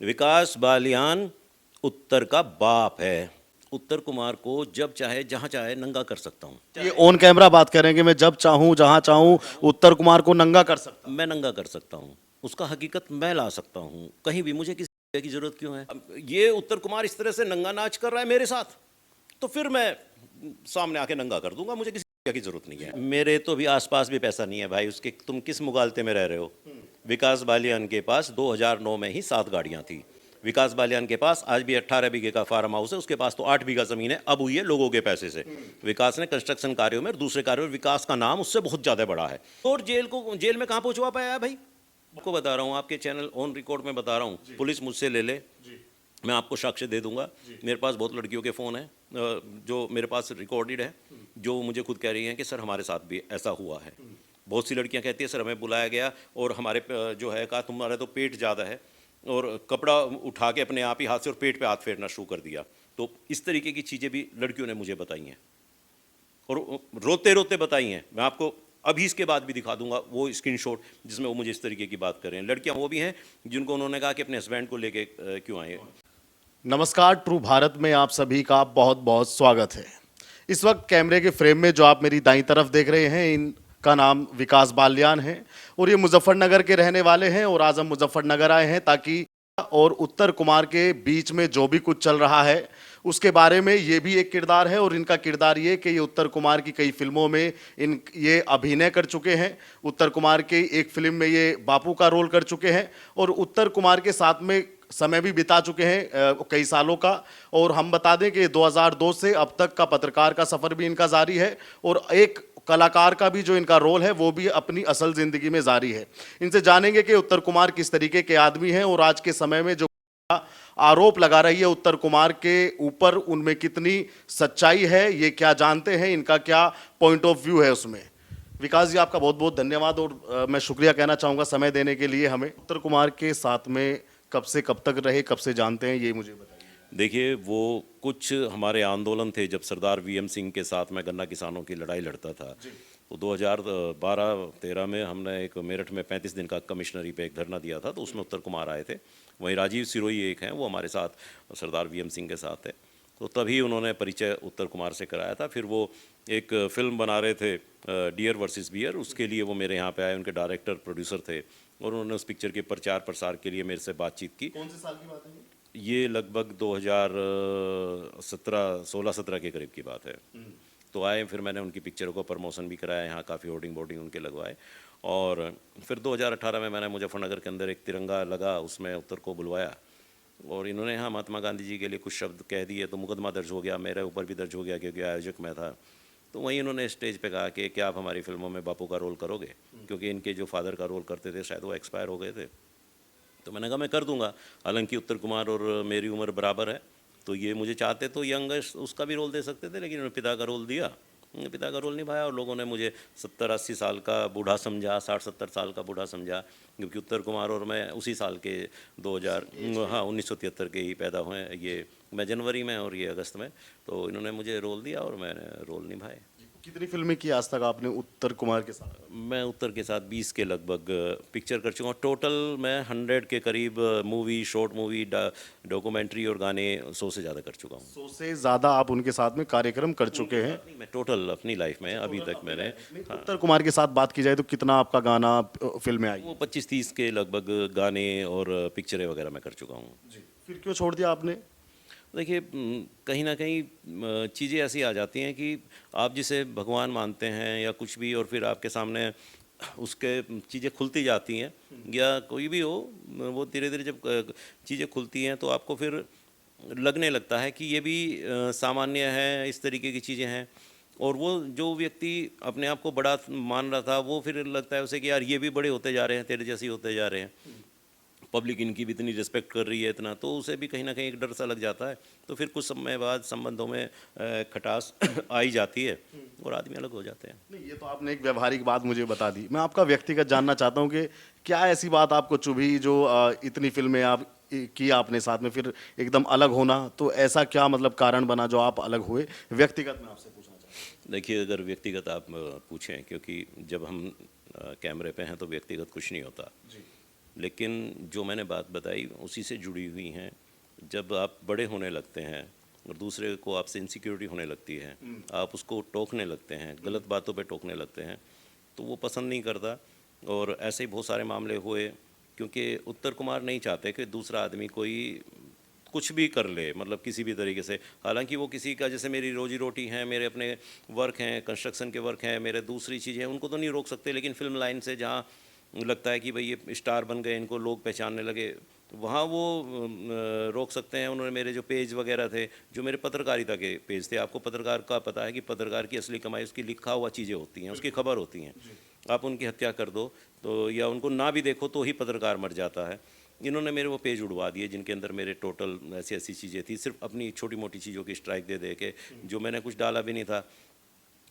विकास बालियान उत्तर का बाप है। उत्तर कुमार को जब चाहे जहां चाहे नंगा कर सकता हूं। ये ऑन कैमरा बात करेंगे, मैं जब चाहूं जहां चाहूं उत्तर कुमार को नंगा कर सकता मैं नंगा कर सकता हूं, उसका हकीकत मैं ला सकता हूं कहीं भी। मुझे किसी की जरूरत क्यों है? अब ये उत्तर कुमार इस तरह से नंगा नाच कर रहा है मेरे साथ, तो फिर मैं सामने आके नंगा कर दूंगा। मुझे किसी की जरूरत नहीं है। मेरे तो भी आसपास भी पैसा नहीं है भाई उसके। तुम किस मुगालते में रह रहे हो? विकास बालियान के पास 2009 में ही 7 गाड़ियां थी। विकास बालियान के पास आज भी 18 बीघे का फार्म हाउस है। उसके पास तो 8 बीघा जमीन है, अब हुई है लोगों के पैसे से। विकास ने कंस्ट्रक्शन कार्यों में और दूसरे कार्यों में विकास का नाम उससे बहुत ज्यादा बड़ा है। और जेल में कहां पहुंचवा पाया है भाई? आपको बता रहा हूं, आपके चैनल ऑन रिकॉर्ड में बता रहा हूं, पुलिस मुझसे ले ले, मैं आपको साक्ष्य दे दूंगा। मेरे पास बहुत लड़कियों के फ़ोन हैं जो मेरे पास रिकॉर्डेड है, जो मुझे खुद कह रही हैं कि सर हमारे साथ भी ऐसा हुआ है। बहुत सी लड़कियां कहती है सर हमें बुलाया गया और हमारे जो है कहा तुम्हारा तो पेट ज़्यादा है, और कपड़ा उठा के अपने आप ही हाथ से और पेट पे हाथ फेरना शुरू कर दिया। तो इस तरीके की चीज़ें भी लड़कियों ने मुझे बताई हैं और रोते रोते बताई हैं। मैं आपको अभी इसके बाद भी दिखा दूंगा वो स्क्रीनशॉट जिसमें वो मुझे इस तरीके की बात कर रहे हैं। लड़कियां वो भी हैं जिनको उन्होंने कहा कि अपने हस्बैंड को लेके क्यों आए। नमस्कार, ट्रू भारत में आप सभी का बहुत बहुत स्वागत है। इस वक्त कैमरे के फ्रेम में जो आप मेरी दाईं तरफ देख रहे हैं, इनका नाम विकास बालियान है और ये मुजफ्फरनगर के रहने वाले हैं। और आज हम मुजफ्फरनगर आए हैं ताकि और उत्तर कुमार के बीच में जो भी कुछ चल रहा है उसके बारे में, ये भी एक किरदार है। और इनका किरदार ये कि ये उत्तर कुमार की कई फिल्मों में ये अभिनय कर चुके हैं। उत्तर कुमार की एक फिल्म में ये बापू का रोल कर चुके हैं और उत्तर कुमार के साथ में समय भी बिता चुके हैं कई सालों का। और हम बता दें कि 2002 से अब तक का पत्रकार का सफर भी इनका जारी है और एक कलाकार का भी जो इनका रोल है वो भी अपनी असल जिंदगी में जारी है। इनसे जानेंगे कि उत्तर कुमार किस तरीके के आदमी हैं और आज के समय में जो आरोप लगा रही है उत्तर कुमार के ऊपर, उनमें कितनी सच्चाई है, ये क्या जानते हैं, इनका क्या पॉइंट ऑफ व्यू है उसमें। विकास जी, आपका बहुत बहुत धन्यवाद और मैं शुक्रिया कहना चाहूँगा समय देने के लिए हमें। उत्तर कुमार के साथ में कब से कब तक रहे, कब से जानते हैं, ये मुझे बताइए। देखिए, वो कुछ हमारे आंदोलन थे जब सरदार वीएम सिंह के साथ मैं गन्ना किसानों की लड़ाई लड़ता था। तो 2012-13 में हमने एक मेरठ में 35 दिन का कमिश्नरी पे एक धरना दिया था, तो उसमें उत्तर कुमार आए थे। वहीं राजीव सिरोही एक हैं, वो हमारे साथ सरदार वीएम सिंह के साथ है। तो तभी उन्होंने परिचय उत्तर कुमार से कराया था। फिर वो एक फिल्म बना रहे थे डियर वर्सेस बियर, उसके लिए वो मेरे यहाँ पे आए। उनके डायरेक्टर प्रोड्यूसर थे और उन्होंने उस पिक्चर के प्रचार प्रसार के लिए मेरे से बातचीत की। कौन से साल की बात है ये लगभग 2016-17 के करीब की बात है। तो आए, फिर मैंने उनकी पिक्चरों को प्रमोशन भी कराया, यहाँ काफ़ी होर्डिंग बोर्डिंग उनके लगवाए। और फिर 2018 में मैंने मुजफ्फरनगर के अंदर एक तिरंगा लगा, उसमें उत्तर को बुलवाया और इन्होंने यहाँ महात्मा गांधी जी के लिए कुछ शब्द कह दिए, तो मुकदमा दर्ज हो गया, मेरे ऊपर भी दर्ज हो गया क्योंकि आयोजक मैं था। तो वहीं उन्होंने स्टेज पे कहा कि क्या आप हमारी फिल्मों में बापू का रोल करोगे, क्योंकि इनके जो फादर का रोल करते थे शायद वो एक्सपायर हो गए थे। तो मैंने कहा मैं कर दूंगा, हालांकि उत्तर कुमार और मेरी उम्र बराबर है, तो ये मुझे चाहते तो यंग उसका भी रोल दे सकते थे, लेकिन उन्होंने पिता का रोल दिया, पिता का रोल निभाया और लोगों ने मुझे 70-80 साल का बूढ़ा समझा, 60-70 साल का बूढ़ा समझा, क्योंकि उत्तर कुमार और मैं उसी साल के 2000 हाँ 1973 के ही पैदा हुए। ये मैं जनवरी में और ये अगस्त में, तो इन्होंने मुझे रोल दिया और मैंने रोल निभाए। कितनी फिल्में की आज तक आपने उत्तर कुमार के साथ? मैं उत्तर के साथ 20 के लगभग पिक्चर कर चुका हूँ। टोटल मैं 100 के करीब मूवी, शॉर्ट मूवी, डॉक्यूमेंट्री और गाने 100 से ज़्यादा कर चुका हूँ। 100 से ज़्यादा आप उनके साथ में कार्यक्रम कर चुके हैं। मैं टोटल अपनी लाइफ में अभी तक मैंने उत्तर कुमार के साथ बात की जाए तो कितना आपका गाना फिल्में आई? वो 25-30 के लगभग गाने और पिक्चरें वगैरह मैं कर चुका हूँ। फिर क्यों छोड़ दिया आपने? देखिए, कहीं ना कहीं चीज़ें ऐसी आ जाती हैं कि आप जिसे भगवान मानते हैं या कुछ भी, और फिर आपके सामने उसके चीज़ें खुलती जाती हैं, या कोई भी हो, वो धीरे धीरे जब चीज़ें खुलती हैं तो आपको फिर लगने लगता है कि ये भी सामान्य है, इस तरीके की चीज़ें हैं। और वो जो व्यक्ति अपने आप को बड़ा मान रहा था, वो फिर लगता है उसे कि यार ये भी बड़े होते जा रहे हैं, तेरे जैसे ही होते जा रहे हैं, पब्लिक इनकी भी इतनी रिस्पेक्ट कर रही है इतना, तो उसे भी कहीं ना कहीं एक डर सा लग जाता है। तो फिर कुछ समय बाद संबंधों में खटास आई जाती है और आदमी अलग हो जाते हैं। नहीं, ये तो आपने एक व्यवहारिक बात मुझे बता दी। मैं आपका व्यक्तिगत जानना चाहता हूँ कि क्या ऐसी बात आपको चुभी जो इतनी फिल्में आप की आपने साथ में, फिर एकदम अलग होना, तो ऐसा क्या मतलब कारण बना जो आप अलग हुए? व्यक्तिगत मैं आपसे पूछना चाहता हूँ। देखिए, अगर व्यक्तिगत आप पूछें, क्योंकि जब हम कैमरे पे हैं तो व्यक्तिगत कुछ नहीं होता। लेकिन जो मैंने बात बताई उसी से जुड़ी हुई हैं। जब आप बड़े होने लगते हैं और दूसरे को आपसे इनसिक्योरिटी होने लगती है, आप उसको टोकने लगते हैं, गलत बातों पे टोकने लगते हैं, तो वो पसंद नहीं करता। और ऐसे ही बहुत सारे मामले हुए, क्योंकि उत्तर कुमार नहीं चाहते कि दूसरा आदमी कोई कुछ भी कर ले, मतलब किसी भी तरीके से। हालांकि वो किसी का, जैसे मेरी रोजी रोटी है, मेरे अपने वर्क हैं, कंस्ट्रक्शन के वर्क हैं, मेरे दूसरी चीज़ें हैं, उनको तो नहीं रोक सकते, लेकिन फिल्म लाइन से जहाँ लगता है कि भाई ये स्टार बन गए, इनको लोग पहचानने लगे, वहाँ वो रोक सकते हैं। उन्होंने मेरे जो पेज वगैरह थे, जो मेरे पत्रकारिता के पेज थे, आपको पत्रकार का पता है कि पत्रकार की असली कमाई उसकी लिखा हुआ चीज़ें होती हैं, उसकी खबर होती हैं। आप उनकी हत्या कर दो तो, या उनको ना भी देखो तो ही पत्रकार मर जाता है। इन्होंने मेरे वो पेज उड़वा दिए जिनके अंदर मेरे टोटल ऐसी ऐसी चीज़ें थी, सिर्फ अपनी छोटी मोटी चीज़ों की स्ट्राइक दे दे के, जो मैंने कुछ डाला भी नहीं था।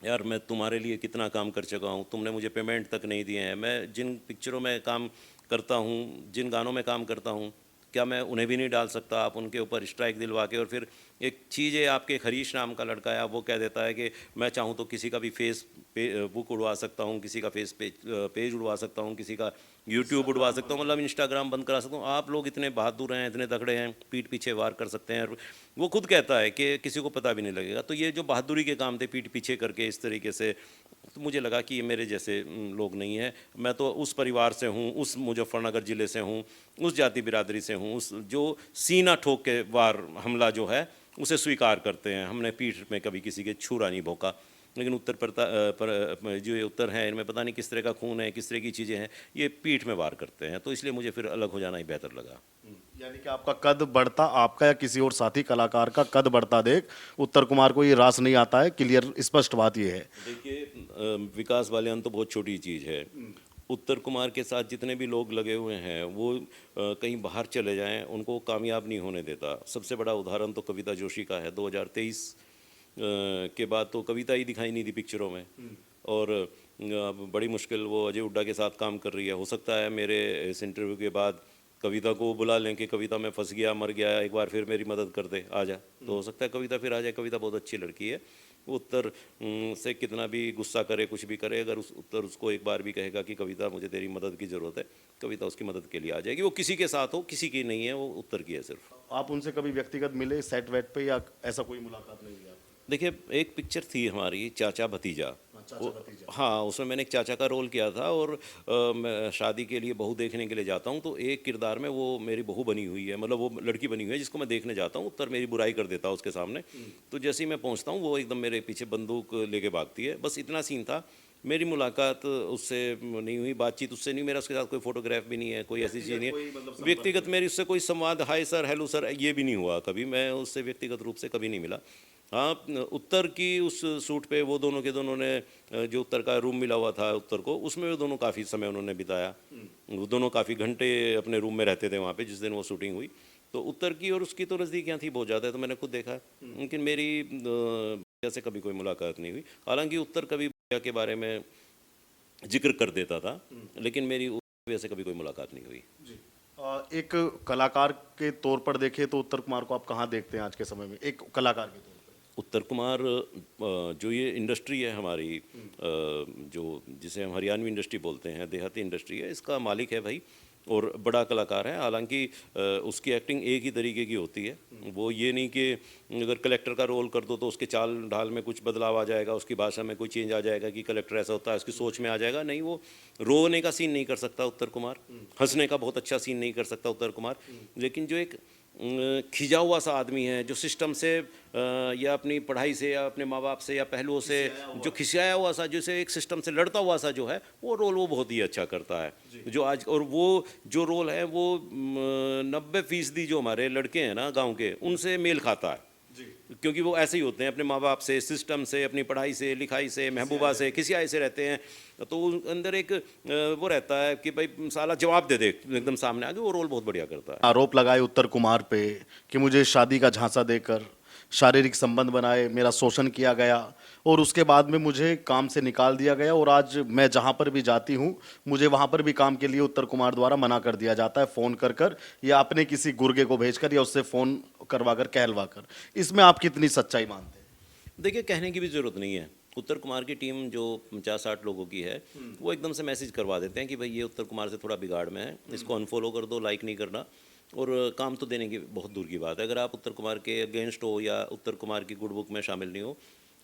यार मैं तुम्हारे लिए कितना काम कर चुका हूँ, तुमने मुझे पेमेंट तक नहीं दिए हैं। मैं जिन पिक्चरों में काम करता हूँ, जिन गानों में काम करता हूँ, क्या मैं उन्हें भी नहीं डाल सकता? आप उनके ऊपर स्ट्राइक दिलवा के, और फिर एक चीज़ है, आपके हरीश नाम का लड़का है, वो कह देता है कि मैं चाहूँ तो किसी का भी फेस बुक उड़वा सकता हूँ, किसी का फेस पेज उड़वा सकता हूँ, किसी का यूट्यूब उड़वा सकता हूँ, मतलब इंस्टाग्राम बंद करा सकता हूँ। आप लोग इतने बहादुर हैं, इतने तगड़े हैं, पीठ पीछे वार कर सकते हैं। और वो खुद कहता है कि किसी को पता भी नहीं लगेगा। तो ये जो बहादुरी के काम थे पीठ पीछे करके इस तरीके से, तो मुझे लगा कि ये मेरे जैसे लोग नहीं हैं। मैं तो उस परिवार से हूँ, उस मुजफ्फरनगर ज़िले से हूँ, उस जाति बिरादरी से हूँ, उस जो सीना ठोक के वार हमला जो है उसे स्वीकार करते हैं। हमने पीठ में कभी किसी के छुरा नहीं भोंका। लेकिन जो ये उत्तर हैं, इनमें पता नहीं किस तरह का खून है, किस तरह की चीज़ें हैं, ये पीठ में वार करते हैं। तो इसलिए मुझे फिर अलग हो जाना ही बेहतर लगा। यानी कि आपका कद बढ़ता, आपका या किसी और साथी कलाकार का कद बढ़ता देख उत्तर कुमार को ये रास नहीं आता है। क्लियर स्पष्ट बात ये है। देखिए, विकास बालियान तो बहुत छोटी चीज़ है। उत्तर कुमार के साथ जितने भी लोग लगे हुए हैं, वो कहीं बाहर चले जाएं, उनको कामयाब नहीं होने देता। सबसे बड़ा उदाहरण तो कविता जोशी का है। 2023 के बाद तो कविता ही दिखाई नहीं दी पिक्चरों में, और अब बड़ी मुश्किल वो अजय हुड्डा के साथ काम कर रही है। हो सकता है मेरे इस इंटरव्यू के बाद कविता को बुला लें कि कविता मैं फंस गया, मर गया, एक बार फिर मेरी मदद कर दे, आ जा। तो हो सकता है कविता फिर आ जाए। कविता बहुत अच्छी लड़की है। वो उत्तर से कितना भी गुस्सा करे, कुछ भी करे, अगर उस उत्तर उसको एक बार भी कहेगा कि कविता मुझे तेरी मदद की ज़रूरत है, कविता उसकी मदद के लिए आ जाएगी। वो किसी के साथ हो, किसी की नहीं है, वो उत्तर की है सिर्फ। आप उनसे कभी व्यक्तिगत मिले सेट वेट पे, या ऐसा कोई मुलाकात नहीं हुई आपकी? देखिए, एक पिक्चर थी हमारी, चाचा भतीजा। चाचा भतीजा। हाँ, उसमें मैंने एक चाचा का रोल किया था। और मैं शादी के लिए बहू देखने के लिए जाता हूँ, तो एक किरदार में वो मेरी बहू बनी हुई है, मतलब वो लड़की बनी हुई है जिसको मैं देखने जाता हूँ। उत्तर मेरी बुराई कर देता है उसके सामने। तो जैसे ही मैं पहुँचता हूँ, वो एकदम मेरे पीछे बंदूक लेके भागती है। बस इतना सीन था। मेरी मुलाकात उससे नहीं हुई, बातचीत उससे नहीं, मेरा उसके साथ कोई फोटोग्राफ भी नहीं है, कोई ऐसी चीज़ नहीं है। व्यक्तिगत मेरी उससे कोई संवाद, हाय सर, हेलो सर, ये भी नहीं हुआ कभी। मैं उससे व्यक्तिगत रूप से कभी नहीं मिला। हाँ, उत्तर की उस सूट पे वो दोनों के दोनों ने, जो उत्तर का रूम मिला हुआ था उत्तर को, उसमें वो दोनों काफ़ी समय उन्होंने बिताया। वो दोनों काफ़ी घंटे अपने रूम में रहते थे वहाँ पे जिस दिन वो शूटिंग हुई। तो उत्तर की और उसकी तो नज़दीकियाँ थी बहुत ज़्यादा, तो मैंने खुद देखा। लेकिन मेरी भैया से कभी कोई मुलाकात नहीं हुई। हालांकि उत्तर कभी भैया के बारे में जिक्र कर देता था, लेकिन मेरी भैया से कभी कोई मुलाकात नहीं हुई। एक कलाकार के तौर पर देखें तो उत्तर कुमार को आप कहाँ देखते हैं आज के समय में, एक कलाकार के तौर पर? उत्तर कुमार, जो ये इंडस्ट्री है हमारी, जो जिसे हम हरियाणवी इंडस्ट्री बोलते हैं, देहाती इंडस्ट्री है, इसका मालिक है भाई, और बड़ा कलाकार है। हालांकि उसकी एक्टिंग एक ही तरीके की होती है। वो ये नहीं कि अगर कलेक्टर का रोल कर दो तो उसके चाल ढाल में कुछ बदलाव आ जाएगा, उसकी भाषा में कोई चेंज आ जाएगा कि कलेक्टर ऐसा होता है, उसकी सोच में आ जाएगा। नहीं, वो रोने का सीन नहीं कर सकता उत्तर कुमार, हंसने का बहुत अच्छा सीन नहीं कर सकता उत्तर कुमार। लेकिन जो एक खिंचा हुआ सा आदमी है, जो सिस्टम से या अपनी पढ़ाई से या अपने माँ बाप से या पहलुओं से जो खिसियाया हुआ सा, जैसे एक सिस्टम से लड़ता हुआ सा जो है, वो रोल वो बहुत ही अच्छा करता है। जो आज, और वो जो रोल है वो 90% जो हमारे लड़के हैं ना गांव के, उनसे मेल खाता है। क्योंकि वो ऐसे ही होते हैं, अपने माँ बाप से, सिस्टम से, अपनी पढ़ाई से, लिखाई से, महबूबा से, किसी आय से रहते हैं। तो अंदर एक वो रहता है कि भाई साला जवाब दे दे एकदम सामने आके। वो रोल बहुत बढ़िया करता है। आरोप लगाए उत्तर कुमार पे कि मुझे शादी का झांसा देकर शारीरिक संबंध बनाए, मेरा शोषण किया गया, और उसके बाद में मुझे काम से निकाल दिया गया, और आज मैं जहां पर भी जाती हूं मुझे वहां पर भी काम के लिए उत्तर कुमार द्वारा मना कर दिया जाता है, फ़ोन कर कर या अपने किसी गुर्गे को भेजकर या उससे फ़ोन करवा कर, कहलवा कर। इसमें आप कितनी सच्चाई मानते हैं? देखिए, कहने की भी ज़रूरत नहीं है। उत्तर कुमार की टीम जो 50-60 लोगों की है, वो एकदम से मैसेज करवा देते हैं कि भाई ये उत्तर कुमार से थोड़ा बिगाड़ में है, इसको अनफॉलो कर दो, लाइक नहीं करना। और काम तो देने की बहुत दूर की बात है। अगर आप उत्तर कुमार के अगेंस्ट हो या उत्तर कुमार की गुड बुक में शामिल नहीं हो,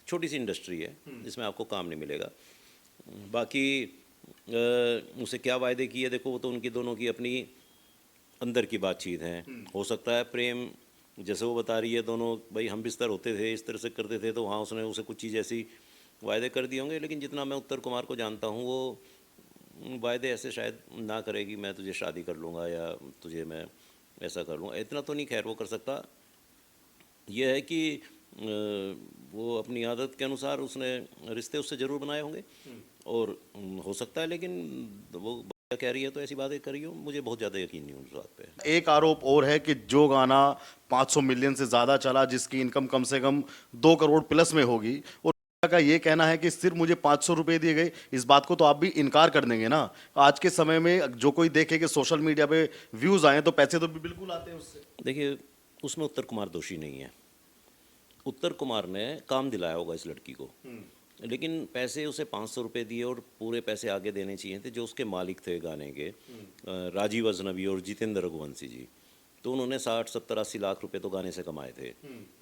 छोटी सी इंडस्ट्री है, इसमें आपको काम नहीं मिलेगा। बाकी उसे क्या वायदे किए, देखो वो तो उनकी दोनों की अपनी अंदर की बातचीत है। हो सकता है प्रेम, जैसे वो बता रही है, दोनों भाई हम बिस्तर होते थे, इस तरह से करते थे, तो वहाँ उसने उसे कुछ चीज़ ऐसी वायदे कर दिए होंगे। लेकिन जितना मैं उत्तर कुमार को जानता हूँ, वो वायदे ऐसे शायद ना करेगी, मैं तुझे शादी कर लूँगा या तुझे मैं ऐसा कर लूँगा, इतना तो नहीं खैर वो कर सकता। यह है कि वो अपनी आदत के अनुसार उसने रिश्ते उससे ज़रूर बनाए होंगे और हो सकता है, लेकिन वो क्या कह रही है तो ऐसी बातें कर रही हो, मुझे बहुत ज़्यादा यकीन नहीं उस बात पे। एक आरोप और है कि जो गाना 500 मिलियन से ज्यादा चला, जिसकी इनकम कम से कम 2 करोड़ प्लस में होगी, और का ये कहना है कि सिर्फ मुझे 500 रुपए दिए गए, इस बात को तो आप भी इनकार कर देंगे ना। आज के समय में जो कोई देखे कि सोशल मीडिया पे व्यूज आए तो पैसे तो बिल्कुल आते हैं उससे। देखिए, उसमें उत्तर कुमार दोषी नहीं है। उत्तर कुमार ने काम दिलाया होगा इस लड़की को, लेकिन पैसे उसे 500 रुपये दिए और पूरे पैसे आगे देने चाहिए थे जो उसके मालिक थे गाने के, राजीव अजनबी और जितेंद्र रघुवंशी जी। तो उन्होंने 60-70-80 लाख रुपए तो गाने से कमाए थे।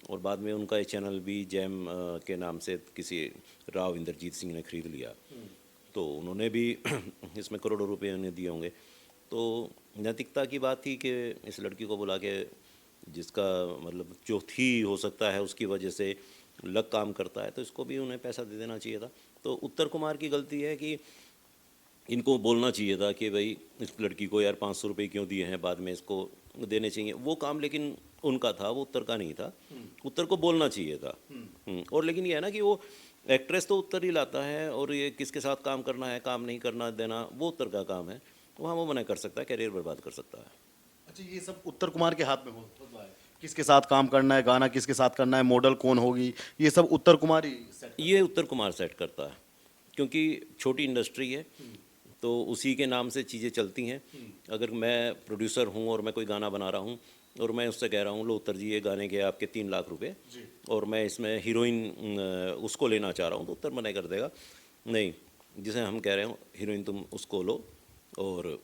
और बाद में उनका ये चैनल भी जैम के नाम से किसी राव इंद्रजीत सिंह ने खरीद लिया, तो उन्होंने भी इसमें करोड़ों रुपए उन्हें दिए होंगे। तो नैतिकता की बात थी कि इस लड़की को बुला के, जिसका मतलब जो थी, हो सकता है उसकी वजह से लक काम करता है, तो इसको भी उन्हें पैसा दे देना चाहिए था। तो उत्तर कुमार की गलती है कि इनको बोलना चाहिए था कि भाई इस लड़की को यार 500 रुपये क्यों दिए हैं, बाद में इसको देने चाहिए। वो काम लेकिन उनका था, वो उत्तर का नहीं था। उत्तर को बोलना चाहिए था। और लेकिन ये है ना कि वो एक्ट्रेस तो उत्तर ही लाता है, और ये किसके साथ काम करना है, काम नहीं करना देना, वो उत्तर का काम है। वहाँ वो मना कर सकता है, कैरियर बर्बाद कर सकता है। अच्छा, ये सब उत्तर कुमार के हाथ में होता है, किसके साथ काम करना है, गाना किसके साथ करना है, मॉडल कौन होगी, ये सब उत्तर कुमार ही सेट। ये उत्तर कुमार सेट करता है, क्योंकि छोटी इंडस्ट्री है, तो उसी के नाम से चीज़ें चलती हैं। अगर मैं प्रोड्यूसर हूँ और मैं कोई गाना बना रहा हूँ और मैं उससे कह रहा हूँ, लो उत्तर जी ये गाने के आपके 3 लाख रुपए, और मैं इसमें हीरोइन उसको लेना चाह रहा हूँ, तो उत्तर मना कर देगा, नहीं, जिसे हम कह रहे हो हीरोइन तुम उसको लो, और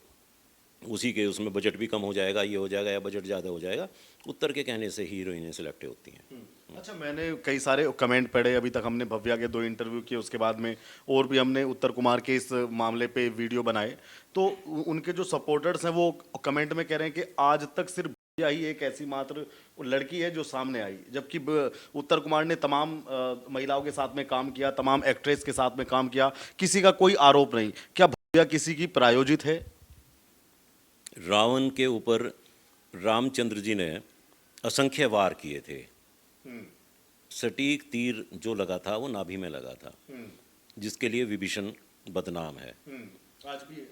उसी के उसमें बजट भी कम हो जाएगा, ये हो जाएगा, या बजट ज़्यादा हो जाएगा। उत्तर के कहने से हीरोइनें सिलेक्ट होती हैं। अच्छा, मैंने कई सारे कमेंट पढ़े, अभी तक हमने भव्या के 2 इंटरव्यू किए, उसके बाद में और भी हमने उत्तर कुमार के इस मामले पे वीडियो बनाए, तो उनके जो सपोर्टर्स हैं वो कमेंट में कह रहे हैं कि आज तक सिर्फ भव्या ही एक ऐसी मात्र लड़की है जो सामने आई, जबकि उत्तर कुमार ने तमाम महिलाओं के साथ में काम किया, तमाम एक्ट्रेस के साथ में काम किया, किसी का कोई आरोप नहीं। क्या भव्या किसी की प्रायोजित है? रावण के ऊपर रामचंद्र जी ने असंख्य वार किए थे। सटीक तीर जो लगा था वो नाभि में लगा था, जिसके लिए विभीषण बदनाम है। आज भी है।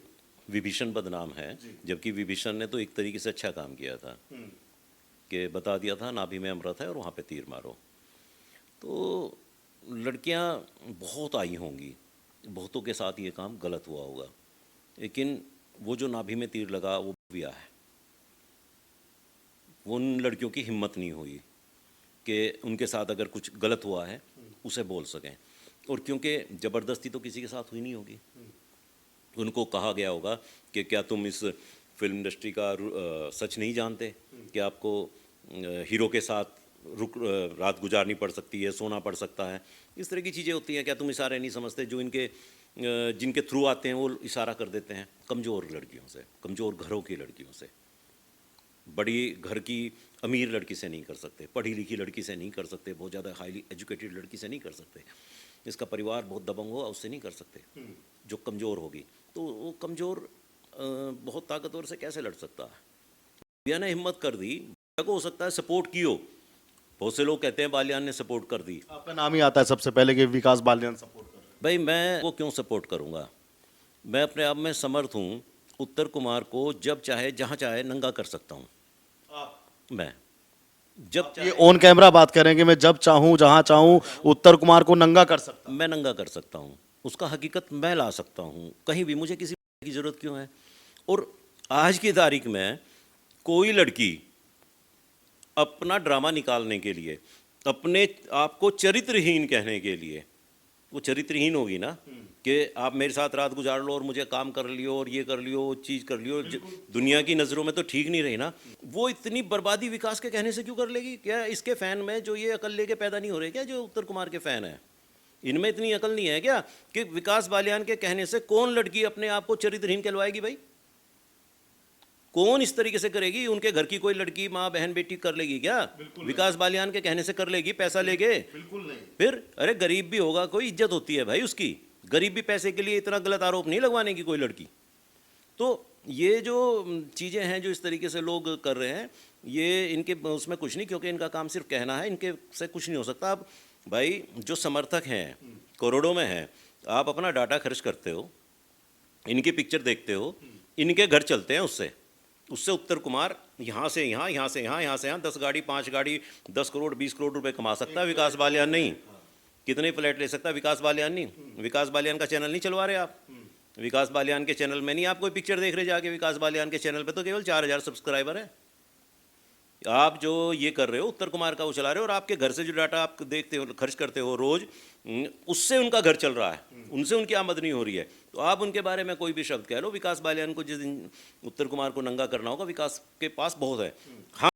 विभीषण बदनाम है, जबकि विभीषण ने तो एक तरीके से अच्छा काम किया था कि बता दिया था नाभि में अमृत है और वहाँ पे तीर मारो। तो लड़कियाँ बहुत आई होंगी, बहुतों के साथ ये काम गलत हुआ होगा, लेकिन वो जो नाभि में तीर लगा वो भव्या है। उन लड़कियों की हिम्मत नहीं हुई कि उनके साथ अगर कुछ गलत हुआ है उसे बोल सकें, और क्योंकि ज़बरदस्ती तो किसी के साथ हुई नहीं होगी, उनको कहा गया होगा कि क्या तुम इस फिल्म इंडस्ट्री का सच नहीं जानते कि आपको हीरो के साथ रात गुजारनी पड़ सकती है, सोना पड़ सकता है, इस तरह की चीज़ें होती हैं। क्या तुम इशारे नहीं समझते? जो इनके जिनके थ्रू आते हैं वो इशारा कर देते हैं कमज़ोर लड़कियों से, कमज़ोर घरों की लड़कियों से। बड़ी घर की अमीर लड़की से नहीं कर सकते, पढ़ी लिखी लड़की से नहीं कर सकते, बहुत ज़्यादा हाईली एजुकेटेड लड़की से नहीं कर सकते, इसका परिवार बहुत दबंग हो उससे नहीं कर सकते, जो कमज़ोर होगी। तो वो कमज़ोर बहुत ताकतवर से कैसे लड़ सकता है? भैया ने हिम्मत कर दी, भैया को हो सकता है सपोर्ट की हो, बहुत से लोग कहते हैं बालियान ने सपोर्ट कर दी। आपका नाम ही आता है सबसे पहले कि विकास बालियान सपोर्ट कर रहे हैं। भाई मैं वो क्यों सपोर्ट करूँगा? मैं अपने आप में समर्थ हूँ, उत्तर कुमार को जब चाहे जहाँ चाहे नंगा कर सकता हूँ। मैं जब ये ऑन कैमरा बात करेंगे, मैं जब चाहूँ जहाँ चाहूँ उत्तर कुमार को नंगा कर सकता मैं नंगा कर सकता हूँ, उसका हकीकत मैं ला सकता हूँ कहीं भी, मुझे किसी की ज़रूरत क्यों है? और आज की तारीख में कोई लड़की अपना ड्रामा निकालने के लिए, अपने आप को चरित्रहीन कहने के लिए वो चरित्रहीन होगी ना कि आप मेरे साथ रात गुजार लो और मुझे काम कर लियो और ये कर लियो वो चीज़ कर लियो, दुनिया की नज़रों में तो ठीक नहीं रही ना। वो इतनी बर्बादी विकास के कहने से क्यों कर लेगी? क्या इसके फ़ैन में जो ये अकल लेके पैदा नहीं हो रहे क्या, जो उत्तर कुमार के फ़ैन है, इनमें इतनी अकल नहीं है क्या कि विकास बालियान के कहने से कौन लड़की अपने आप को चरित्रहीन कहलवाएगी भाई? कौन इस तरीके से करेगी? उनके घर की कोई लड़की माँ बहन बेटी कर लेगी क्या? विकास बालियान के कहने से कर लेगी? पैसा लेके? बिल्कुल नहीं। फिर अरे गरीब भी होगा कोई, इज्जत होती है भाई उसकी। गरीब भी पैसे के लिए इतना गलत आरोप नहीं लगवाने की कोई लड़की। तो ये जो चीज़ें हैं जो इस तरीके से लोग कर रहे हैं, ये इनके उसमें कुछ नहीं, क्योंकि इनका काम सिर्फ कहना है, इनके से कुछ नहीं हो सकता। अब भाई जो समर्थक हैं करोड़ों में हैं, आप अपना डाटा खर्च करते हो, इनकी पिक्चर देखते हो, इनके घर चलते हैं उससे उत्तर कुमार यहाँ से यहाँ, यहाँ से यहाँ, यहाँ से यहाँ 10 गाड़ी 5 गाड़ी 10 करोड़ 20 करोड़ रुपए कमा सकता है विकास बालियान नहीं। कितने फ्लैट ले सकता है विकास बालियान नहीं। विकास बालियान का चैनल नहीं चलवा रहे आप, विकास बालियान के चैनल में नहीं आप कोई पिक्चर देख रहे जाके। विकास बालियान के चैनल पे तो केवल 4000 सब्सक्राइबर है। आप जो ये कर रहे हो उत्तर कुमार का वो चला रहे हो, और आपके घर से जो डाटा आप देखते हो खर्च करते हो रोज, उससे उनका घर चल रहा है, उनसे उनकी आमदनी हो रही है। तो आप उनके बारे में कोई भी शब्द कह लो। विकास बालियान को जिस दिन उत्तर कुमार को नंगा करना होगा, विकास के पास बहुत है। हाँ